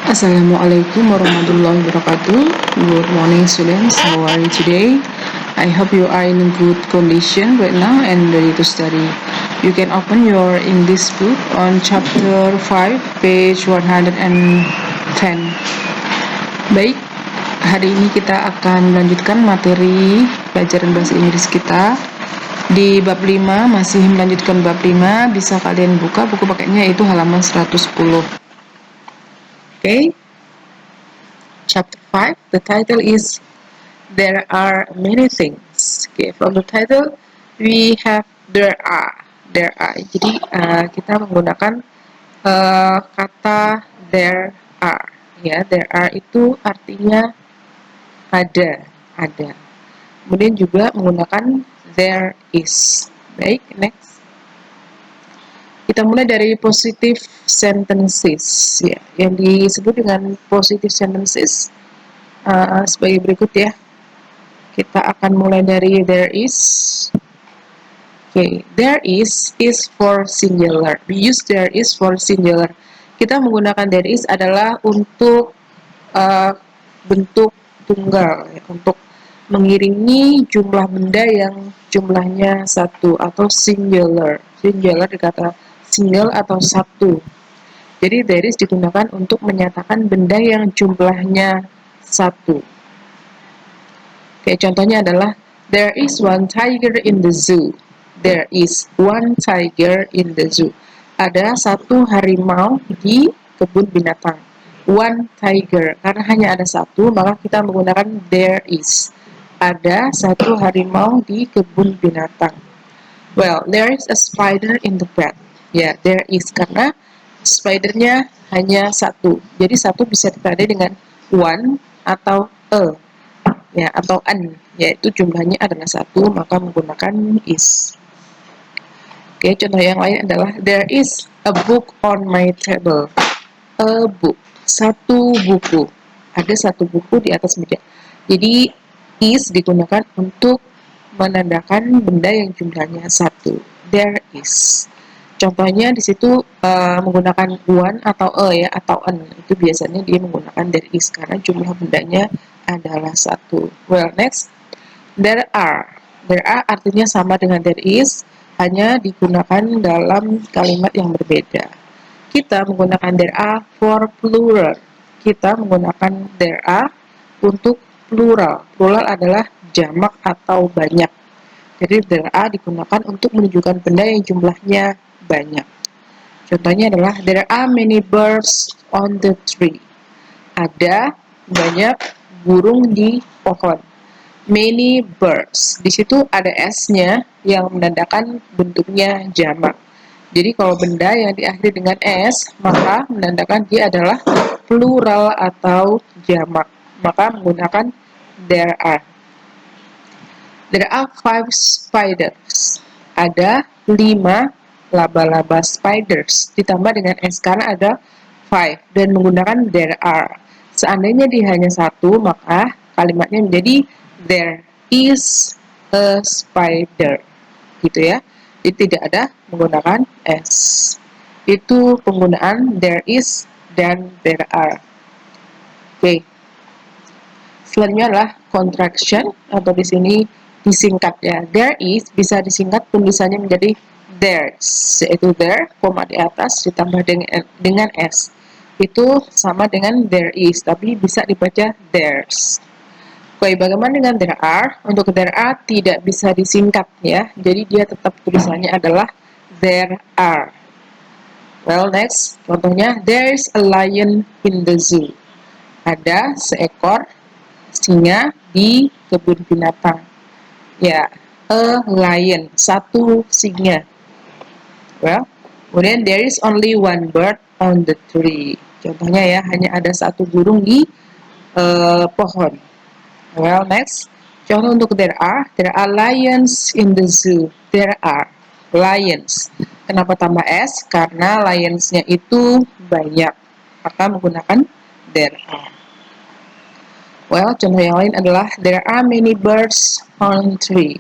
Assalamualaikum warahmatullahi wabarakatuh. Good morning, students. How are you today? I hope you are in good condition right now and ready to study. You can open your English book on chapter 5, page 110. Baik, hari ini kita akan melanjutkan materi pelajaran bahasa Inggris kita. Di bab 5, masih melanjutkan bab 5, bisa kalian buka buku pakainya, itu halaman 110. Okay, chapter 5, the title is There Are Many Things. Okay, from the title we have there are. Jadi kita menggunakan kata there are. Ya, there are itu artinya ada. Kemudian juga menggunakan there is. Baik, next. Kita mulai dari positive sentences, ya, yang disebut dengan positive sentences sebagai berikut ya. Kita akan mulai dari there is. Okay, there is for singular. We use there is for singular. Kita menggunakan there is adalah untuk bentuk tunggal, ya, untuk mengiringi jumlah benda yang jumlahnya satu atau singular. Singular dikata single atau satu. Jadi there is digunakan untuk menyatakan benda yang jumlahnya satu. Oke, contohnya adalah there is one tiger in the zoo. There is one tiger in the zoo. Ada satu harimau di kebun binatang. One tiger, karena hanya ada satu, maka kita menggunakan there is. Ada satu harimau di kebun binatang. Well, there is a spider in the bed. Ya, there is, karena spidernya hanya satu. Jadi satu bisa ditandai dengan one atau a, ya, atau an, yaitu jumlahnya adalah satu, maka menggunakan is. Oke, contoh yang lain adalah there is a book on my table. A book, satu buku. Ada satu buku di atas meja. Jadi is digunakan untuk menandakan benda yang jumlahnya satu. There is. Contohnya di situ menggunakan one atau a, ya, atau an. Itu biasanya dia menggunakan there is karena jumlah bendanya adalah satu. Well, next, there are. There are artinya sama dengan there is, hanya digunakan dalam kalimat yang berbeda. Kita menggunakan there are for plural. Kita menggunakan there are untuk plural. Plural adalah jamak atau banyak. Jadi there are digunakan untuk menunjukkan benda yang jumlahnya banyak. Contohnya adalah there are many birds on the tree. Ada banyak burung di pohon. Many birds. Di situ ada s-nya yang menandakan bentuknya jamak. Jadi kalau benda yang diakhiri dengan s, maka menandakan dia adalah plural atau jamak. Maka menggunakan there are. There are 5 spiders. Ada 5 laba-laba spiders. Ditambah dengan s karena ada 5 dan menggunakan there are. Seandainya dia hanya satu, maka kalimatnya menjadi there is a spider. Gitu ya. Jadi tidak ada menggunakan s. Itu penggunaan there is dan there are. Oke. Selanjutnya adalah contraction atau di sini disingkat ya. There is bisa disingkat tulisannya menjadi there's, yaitu there, koma di atas ditambah dengan s. Itu sama dengan there is, tapi bisa dibaca there's. Oke, bagaimana dengan there are? Untuk there are tidak bisa disingkat ya. Jadi dia tetap tulisannya adalah there are. Well, next, contohnya there's a lion in the zoo. Ada seekor singa di kebun binatang. Ya, a lion, satu singa. Well, kemudian there is only one bird on the tree. Contohnya ya, hanya ada satu burung di pohon. Well, next, contoh untuk there are lions in the zoo. There are lions. Kenapa tambah s? Karena lions-nya itu banyak. Maka menggunakan there are. Well, contoh yang lain adalah there are many birds on tree.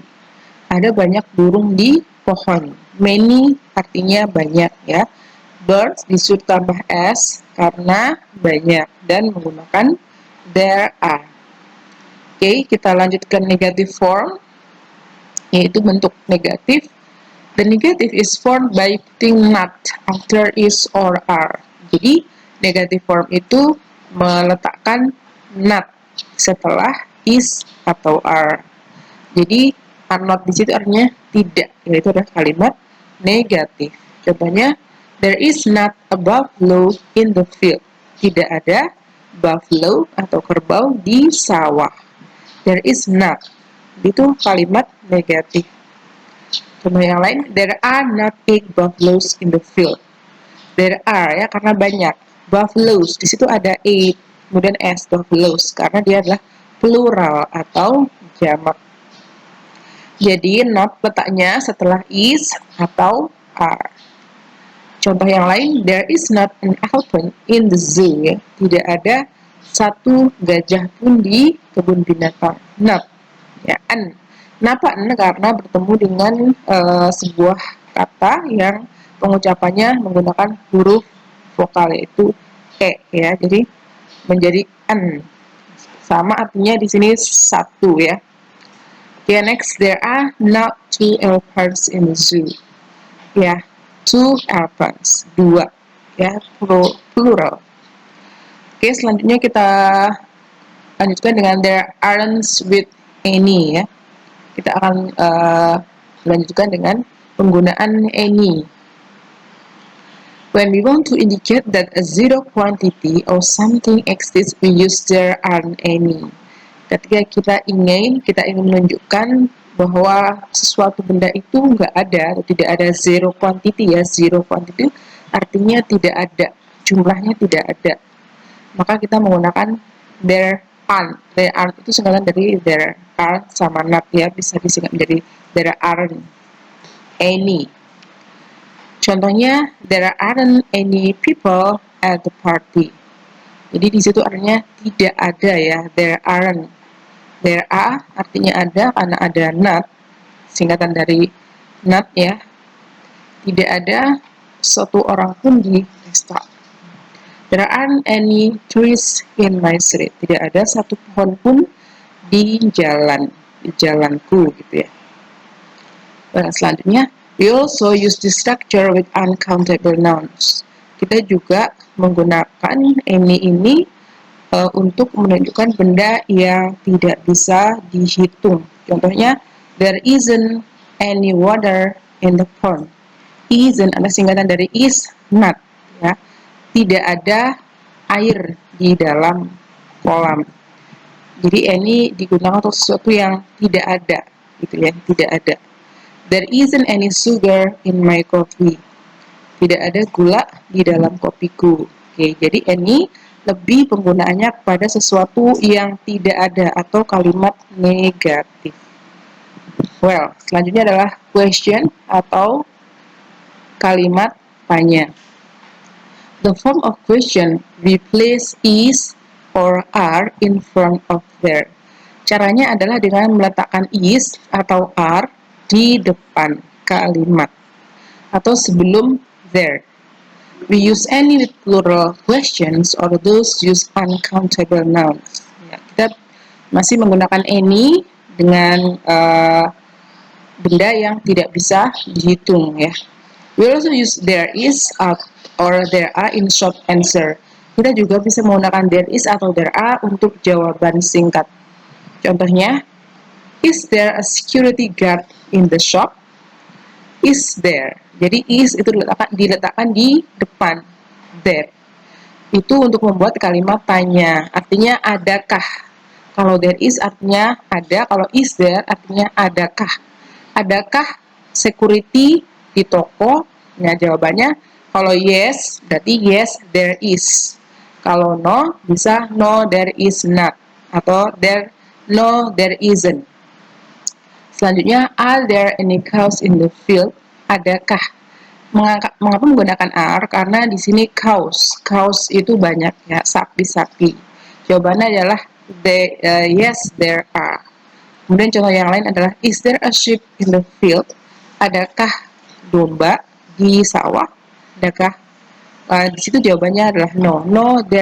Ada banyak burung di pohon. Many artinya banyak ya. birds disuruh tambah s karena banyak dan menggunakan there are. Oke, kita lanjutkan negative form, yaitu bentuk negatif. The negative is formed by putting not after is or are. Jadi, negative form itu meletakkan not setelah is atau are. Jadi, are not di situ artinya tidak, yaitu adalah kalimat negatif. Contohnya, there is not a buffalo in the field. Tidak ada buffalo atau kerbau di sawah. There is not. Itu kalimat negatif. Contoh yang lain, there are not 8 buffaloes in the field. There are ya karena banyak. Buffaloes di situ ada 8, kemudian s buffaloes karena dia adalah plural atau jamak. Jadi not letaknya setelah is atau are. Contoh yang lain, there is not an elephant in the zoo. Ya. Tidak ada satu gajah pun di kebun binatang. Not. Ya, an. Kenapa n? Karena bertemu dengan sebuah kata yang pengucapannya menggunakan huruf vokal yaitu e ya. Jadi menjadi an. Sama artinya di sini satu ya. Okay, next there are not 2 elephants in the zoo. Ya, 2 elephants, 2 ya, plural. Oke, selanjutnya kita lanjutkan dengan there aren't with any ya. Kita akan lanjutkan dengan penggunaan any. When we want to indicate that a zero quantity or something exists, we use there aren't any. Ketika kita ingin menunjukkan bahwa sesuatu benda itu nggak ada atau tidak ada zero quantity ya, zero quantity artinya tidak ada, jumlahnya tidak ada. Maka kita menggunakan there aren't. There aren't itu singkatan dari there are sama not ya, bisa disingkat menjadi there aren't any. Contohnya there aren't any people at the party. Jadi di situ artinya tidak ada ya, there aren't. There are artinya ada karena ada not, singkatan dari not ya. Tidak ada satu orang pun di pesta. There aren't any trees in my street. Tidak ada satu pohon pun di jalanku gitu ya. Selanjutnya, we also use this structure with uncountable nouns. Kita juga menggunakan any ini untuk menunjukkan benda yang tidak bisa dihitung. Contohnya, there isn't any water in the pond. Isn't adalah singkatan dari is not ya. Tidak ada air di dalam kolam. Jadi any digunakan untuk sesuatu yang tidak ada, gitu ya, tidak ada. There isn't any sugar in my coffee. Tidak ada gula di dalam kopiku. Oke, jadi any lebih penggunaannya kepada sesuatu yang tidak ada atau kalimat negatif. Well, selanjutnya adalah question atau kalimat tanya. The form of question, we place is or are in front of there. Caranya adalah dengan meletakkan is atau are di depan kalimat atau sebelum there. We use any with plural questions or those use uncountable nouns. Ya, kita masih menggunakan any dengan benda yang tidak bisa dihitung ya. We also use there is or there are in short answer. Kita juga bisa menggunakan there is atau there are untuk jawaban singkat. Contohnya, is there a security guard in the shop? Is there. Jadi is itu diletakkan di depan there. Itu untuk membuat kalimat tanya. Artinya adakah. Kalau there is artinya ada, kalau is there artinya adakah. Adakah security di toko? Nah, jawabannya kalau yes berarti yes there is. Kalau no bisa no there is not atau no there isn't. Selanjutnya, are there any cows in the field? Adakah? Mengapa menggunakan are? Karena di sini cows. Cows itu banyak ya, sapi-sapi. Jawabannya adalah yes there are. Kemudian contoh yang lain adalah is there a sheep in the field? Adakah domba di sawah? Adakah Di situ jawabannya adalah no. No, there